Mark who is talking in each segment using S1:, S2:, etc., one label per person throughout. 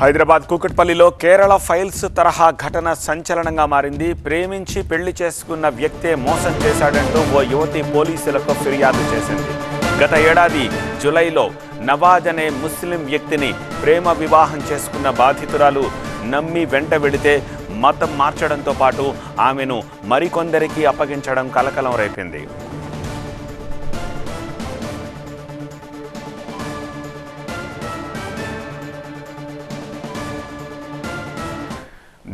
S1: హైదరాబాద్ కూకట్పల్లిలో కేరళ ఫైల్స్ తరహా ఘటన సంచలనంగా మారింది. ప్రేమించి పెళ్లి చేసుకున్న వ్యక్తే మోసం చేశాడంటూ ఓ యువతి పోలీసులకు ఫిర్యాదు చేసింది. గత ఏడాది జూలైలో నవాజ్ అనే ముస్లిం వ్యక్తిని ప్రేమ వివాహం చేసుకున్న బాధితురాలు నమ్మి వెంట వెళితే మతం మార్చడంతో పాటు ఆమెను మరికొందరికి అప్పగించడం కలకలం రేపింది.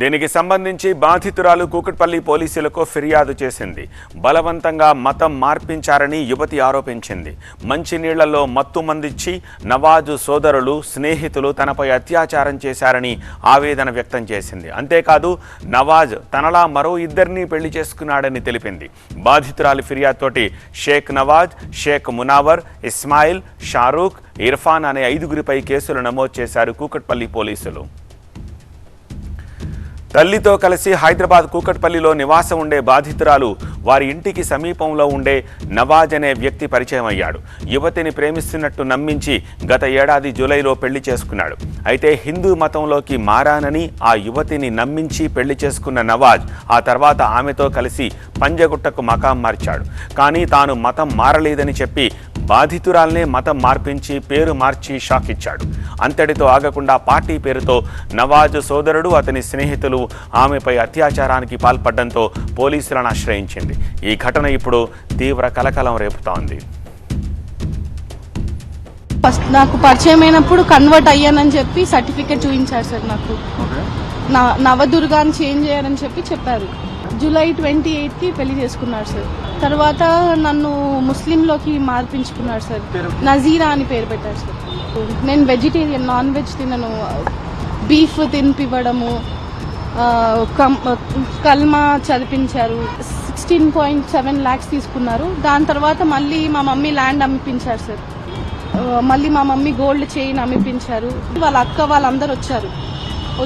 S1: దీనికి సంబంధించి బాధితురాలు కూకట్పల్లి పోలీసులకు ఫిర్యాదు చేసింది. బలవంతంగా మతం మార్పించారని యువతి ఆరోపించింది. మంచినీళ్లలో మత్తు మందిచ్చి నవాజు సోదరులు, స్నేహితులు తనపై అత్యాచారం చేశారని ఆవేదన వ్యక్తం చేసింది. అంతేకాదు నవాజ్ తనలా మరో ఇద్దరిని పెళ్లి చేసుకున్నాడని తెలిపింది. బాధితురాలి ఫిర్యాదుతోటి షేక్ నవాజ్, షేక్ మునావర్, ఇస్మాయిల్, షారూక్, ఇర్ఫాన్ అనే 5గురిపై కేసులు నమోదు చేశారు కూకట్పల్లి పోలీసులు. తల్లితో కలిసి హైదరాబాద్ కూకట్పల్లిలో నివాసం ఉండే బాధితురాలు వారి ఇంటికి సమీపంలో ఉండే నవాజ్ అనే వ్యక్తి పరిచయం అయ్యాడు. యువతిని ప్రేమిస్తున్నట్టు నమ్మించి గత ఏడాది జూలైలో పెళ్లి చేసుకున్నాడు. అయితే హిందూ మతంలోకి మారానని ఆ యువతిని నమ్మించి పెళ్లి చేసుకున్న నవాజ్ ఆ తర్వాత ఆమెతో కలిసి పంజగుట్టకు మకాం మార్చాడు. కానీ తాను మతం మారలేదని చెప్పి బాధితురాల్నే మతం మార్పించి పేరు మార్చి షాక్ ఇచ్చాడు. అంతటితో ఆగకుండా పార్టీ పేరుతో నవాజ్ సోదరుడు, అతని స్నేహితులు ఆమెపై అత్యాచారానికి పాల్పడడంతో పోలీసులను ఆశ్రయించింది. ఈ ఘటన ఇప్పుడు తీవ్ర కలకలం రేపుతోంది.
S2: ఫస్ట్ నాకు పరిచయం అయినప్పుడు కన్వర్ట్ అయ్యానని చెప్పి సర్టిఫికేట్ చూపించారు సార్. నాకు నవదుర్గాని చేంజ్ చేయాలని చెప్పారు. జూలై 28కి పెళ్లి చేసుకున్నారు సార్. తర్వాత నన్ను ముస్లింలోకి మార్పించుకున్నారు సార్. నజీరా అని పేరు పెట్టారు సార్. నేను వెజిటేరియన్, నాన్ వెజ్ తినను. బీఫ్ తినిపివ్వడము, కల్మా చదివించారు. 16.7 lakhs తీసుకున్నారు. దాని తర్వాత మళ్ళీ మా మమ్మీ ల్యాండ్ అమ్మిపించారు సార్. మళ్ళీ మా మమ్మీ గోల్డ్ చైన్ అమ్మిపించారు. వాళ్ళ అక్క వాళ్ళందరూ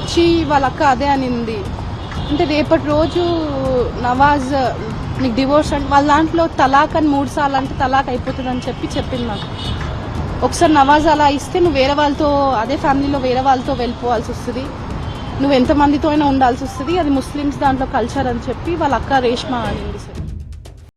S2: వచ్చి వాళ్ళ అక్క అదే అనింది, అంటే రేపటి రోజు నవాజ్ నీకు డివోర్స్ అంటే వాళ్ళ దాంట్లో తలాక్ అని 3 సార్లు అంటే తలాక్ అయిపోతుంది అని చెప్పింది నాకు. ఒకసారి నవాజ్ అలా ఇస్తే నువ్వు వేరే వాళ్ళతో, అదే ఫ్యామిలీలో వేరే వాళ్ళతో వెళ్ళిపోవాల్సి వస్తుంది, నువ్వు ఎంతమందితో అయినా ఉండాల్సి వస్తుంది, అది ముస్లిమ్స్ దాంట్లో కల్చర్ అని చెప్పి వాళ్ళ అక్క రేష్మా అనింది సార్.